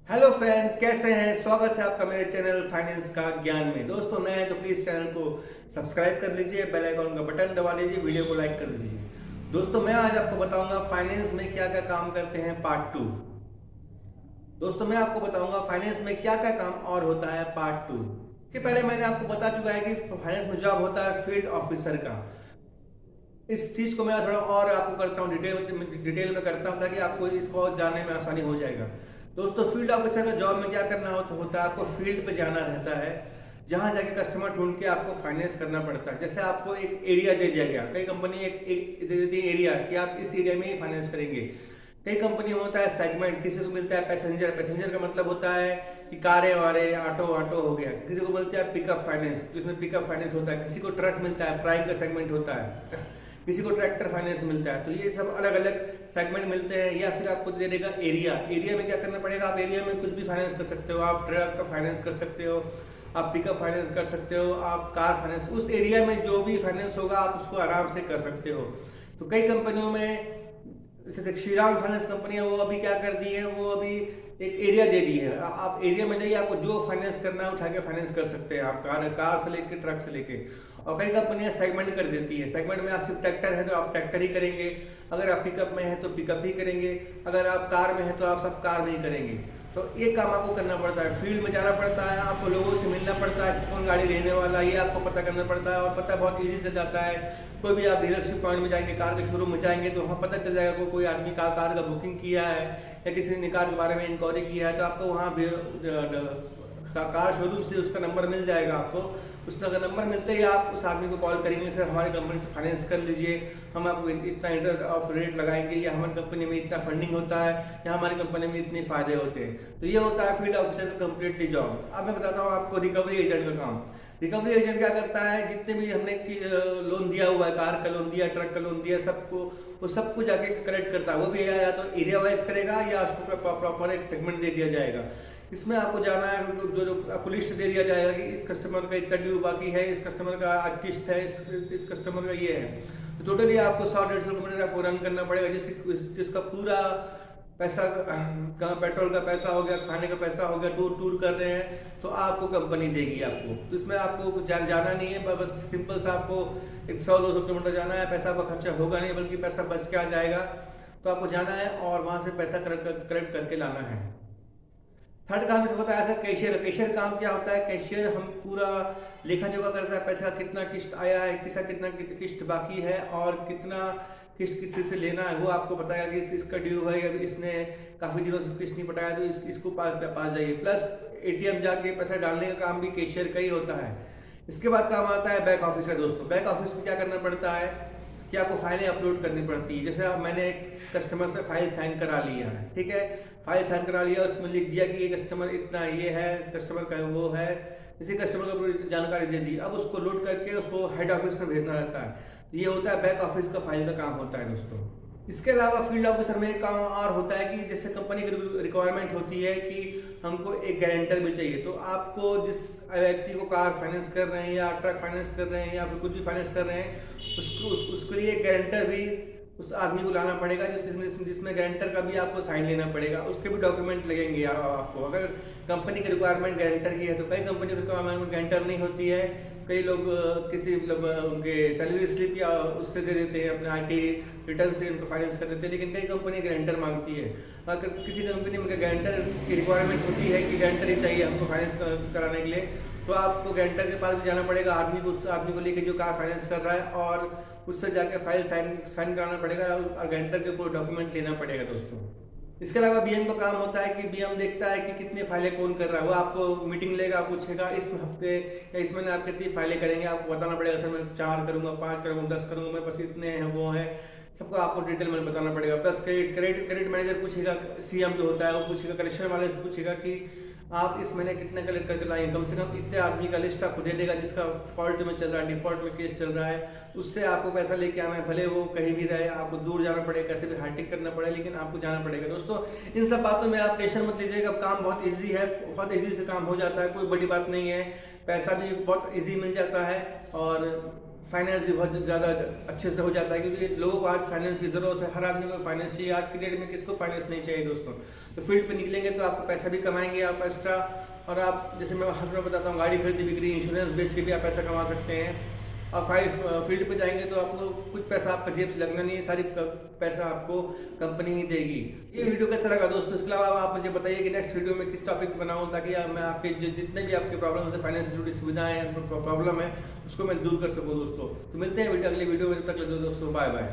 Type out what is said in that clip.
Hello friend, कैसे हैं। स्वागत है आपका मेरे चैनल फाइनेंस का ज्ञान में। दोस्तों नए हैं तो प्लीज चैनल को सब्सक्राइब कर लीजिए, बेल आइकॉन का बटन दबा लीजिए, वीडियो को लाइक कर दीजिए। दोस्तों मैं आज आपको बताऊंगा फाइनेंस में क्या क्या काम करते हैं पार्ट 2। दोस्तों मैं आपको बताऊंगा फाइनेंस में क्या क्या काम और होता है पार्ट 2। इसके पहले मैंने आपको बता चुका है कि फाइनेंस में जॉब होता है फील्ड ऑफिसर का। इस चीज को मैं थोड़ा और आपको करता हूँ डिटेल में करता हूँ ताकि आपको इसको जानने में आसानी हो जाएगा। दोस्तों फील्ड ऑफिसर का जॉब में क्या करना होता है, आपको फील्ड पे जाना रहता है, जहां जाके कस्टमर ढूंढ के आपको फाइनेंस करना पड़ता है। जैसे आपको एक एरिया दे दिया गया, कई कंपनी एक दे देती है एरिया कि आप इस एरिया में ही फाइनेंस करेंगे। कई कंपनी में होता है सेगमेंट, किसी को मिलता है पैसेंजर। पैसेंजर का मतलब होता है कि कारें वारे, ऑटो हो गया। किसी को मिलता है पिकअप फाइनेंस, जिसमें पिकअप फाइनेंस होता है। किसी को ट्रक मिलता है, प्राइम का सेगमेंट होता है। किसी को ट्रैक्टर फाइनेंस मिलता है। तो ये सब अलग अलग सेगमेंट मिलते हैं। या फिर आपको दे देगा एरिया। एरिया में क्या करना पड़ेगा, आप एरिया में कुछ भी फाइनेंस कर सकते हो। आप ट्रक का फाइनेंस कर सकते हो, आप पिकअप फाइनेंस कर सकते हो, आप कार फाइनेंस, उस एरिया में जो भी फाइनेंस होगा आप उसको आराम से कर सकते हो। तो कई कंपनियों में जैसे श्रीराम फाइनेंस कंपनी है, वो अभी क्या कर दी है, वो अभी एक एरिया दे दी है। आप एरिया में जाइए, आपको जो फाइनेंस करना है उठा के फाइनेंस कर सकते हैं। आप कार से लेके ट्रक से लेके। और कई कंपनियां सेगमेंट कर देती है। सेगमेंट में आप सिर्फ ट्रैक्टर है तो आप ट्रैक्टर ही करेंगे, अगर आप पिकअप में है तो पिकअप ही करेंगे, अगर आप कार में है तो आप सब कार में ही करेंगे। तो ये काम आपको करना पड़ता है, फील्ड में जाना पड़ता है, आपको लोगों से मिलना पड़ता है, कौन गाड़ी रहने वाला है ये आपको पता करना पड़ता है। और पता बहुत ईजी से जाता है। कोई भी आप डीलरशिप पॉइंट में जाएंगे, कार के शोरूम में जाएंगे तो वहाँ पता चल जाएगा कोई आदमी कार का बुकिंग किया है या किसी ने कार के बारे में इंक्वायरी किया है, तो आपको वहाँ कार शोरूम से उसका नंबर मिल जाएगा। आपको उसका नंबर मिलते ही आप उस आदमी को कॉल करेंगे, सर हमारी कंपनी से फाइनेंस कर लीजिए, हम आपको इतना इंटरेस्ट ऑफ रेट लगाएंगे, या हमारी कंपनी में इतना फंडिंग होता है, या हमारी कंपनी में इतने फायदे होते हैं। तो ये होता है फील्ड ऑफिसर का कम्प्लीटली जॉब। अब मैं बताता हूँ आपको रिकवरी एजेंट का काम। रिकवरी एजेंट क्या करता है, जितने भी हमने लोन दिया हुआ है, कार का लोन दिया, ट्रक का लोन दिया, सबको वो सबको जाके कलेक्ट करता है। वो भी या तो एरिया वाइज करेगा या उसको प्रॉपर एक सेगमेंट दे दिया जाएगा। इसमें आपको जाना है, जो आपको लिस्ट दे दिया जाएगा कि इस कस्टमर का इतना ड्यू बाकी है, इस कस्टमर का आज किस्त है, इस कस्टमर का ये है। तो टोटली आपको 100-150 किलोमीटर आपको रन करना पड़ेगा, जिसका पूरा पैसा का पेट्रोल का पैसा हो गया, खाने का पैसा हो गया, टूर कर रहे हैं तो आपको कंपनी देगी आपको। तो इसमें आपको जाना नहीं है, बस सिंपल सा आपको 100-200 किलोमीटर जाना है। पैसा का खर्चा होगा नहीं, बल्कि पैसा बच के आ जाएगा। तो आपको जाना है और वहां से पैसा कलेक्ट करके लाना है। थर्ड काम इसमें बताया था कैशियर। कैशियर काम क्या होता है, कैशियर हम पूरा लेखा जोखा करता है, पैसा कितना किस्त आया है, कितना किस्त बाकी है, और कितना किस्त किसी से लेना है वो आपको बताएगा कि इसका ड्यू है, या इसने काफी दिनों से किस्त नहीं पटाया तो इसको पास जाइए। प्लस एटीएम जाके पैसा डालने का काम भी कैशियर का ही होता है। इसके बाद काम आता है बैक ऑफिस का। दोस्तों बैक ऑफिस में क्या करना पड़ता है कि आपको फाइलें अपलोड करनी पड़ती है। जैसे अब मैंने एक कस्टमर से फाइल साइन करा लिया है, ठीक है, फाइल साइन करा लिया, उसमें लिख दिया कि ये कस्टमर इतना ये है, कस्टमर का वो है, इसी कस्टमर को जानकारी दे दी। अब उसको लोड करके उसको हेड ऑफिस में भेजना रहता है। ये होता है बैक ऑफिस का फाइल का काम होता है दोस्तों। इसके अलावा फील्ड ऑफिसर में एक काम और होता है कि जैसे कंपनी की रिक्वायरमेंट होती है कि हमको एक गारंटर भी चाहिए। तो आपको जिस व्यक्ति को कार फाइनेंस कर रहे हैं या ट्रक फाइनेंस कर रहे हैं या फिर कुछ भी फाइनेंस कर रहे हैं, उसके लिए एक गारंटर भी उस आदमी को लाना पड़ेगा, जिसमें गारंटर का भी आपको साइन लेना पड़ेगा। उसके भी डॉक्यूमेंट लगेंगे आपको। अगर कंपनी की रिक्वायरमेंट गारंटर की है, तो कई कंपनी की रिक्वायरमेंट गारंटर नहीं होती है। कई लोग किसी मतलब उनके सैलरी स्लिप या उससे दे देते हैं, अपने आईटी रिटर्न से उनको फाइनेंस कर देते हैं। लेकिन कई कंपनी गारंटर मांगती है। अगर किसी कंपनी में गारंटर की रिक्वायरमेंट होती है कि गारंटर ही चाहिए हमको फाइनेंस कराने के लिए, तो आपको गारंटर के पास भी जाना पड़ेगा, आदमी को लेकर जो कार फाइनेंस कर रहा है, और उससे जाके फाइल साइन कराना पड़ेगा और गारंटर के पूरे डॉक्यूमेंट लेना पड़ेगा दोस्तों। इसके अलावा बीएम का काम होता है कि बीएम देखता है कि कितनी फाइलें कौन कर रहा है। वो आपको मीटिंग लेगा, पूछेगा इस हफ्ते या इस महीने आप कितनी फाइलें करेंगे, आपको बताना पड़ेगा, सर मैं 4 करूंगा, 5 करूंगा, 10 करूंगा, मेरे पास इतने हैं, वो है, सबको आपको डिटेल में बताना पड़ेगा। प्लस क्रेडिट मैनेजर पूछेगा, सीएम जो होता है वो पूछेगा, कलेक्शन वाले से पूछेगा कि आप इस महीने कितने कलेक्ट करके लाएंगे। कम से कम इतने आदमी का लिस्ट आपको दे देगा जिसका फॉल्ट में चल रहा है, डिफॉल्ट में केस चल रहा है, उससे आपको पैसा लेके आना है। भले वो कहीं भी रहे, आपको दूर जाना पड़ेगा, कैसे भी हार्टिक करना पड़े, लेकिन आपको जाना पड़ेगा। दोस्तों इन सब बातों में आप टेंशन मत लीजिएगा, काम बहुत ईजी है, बहुत ईजी से काम हो जाता है, कोई बड़ी बात नहीं है, पैसा भी बहुत ईजी मिल जाता है। और फाइनेंस भी बहुत ज़्यादा अच्छे से हो जाता है, क्योंकि लोगों को आज फाइनेंस की ज़रूरत है। हर आदमी को फाइनेंस चाहिए। आज की डेट में किसको फाइनेंस नहीं चाहिए दोस्तों। तो फील्ड पे निकलेंगे तो आपको पैसा भी कमाएंगे आप एक्स्ट्रा। और आप जैसे मैं हर समय बताता हूँ, गाड़ी खरीदी बिक्री इंश्योरेंस बेच के भी आप पैसा कमा सकते हैं। और फील्ड पे जाएंगे तो आपको कुछ पैसा आपका जेब से लगना नहीं, सारी पैसा आपको कंपनी ही देगी। ये वीडियो कैसा लगा दोस्तों, इसके अलावा आप मुझे बताइए कि नेक्स्ट वीडियो में किस टॉपिक बनाऊं, ताकि मैं आपके जितने भी आपके प्रॉब्लम है, फाइनेंस से जुड़ी सुविधाएं प्रॉब्लम है, उसको मैं दूर कर सकूँ दोस्तों। तो मिलते हैं अगले वीडियो में, तब तक दोस्तों बाय बाय।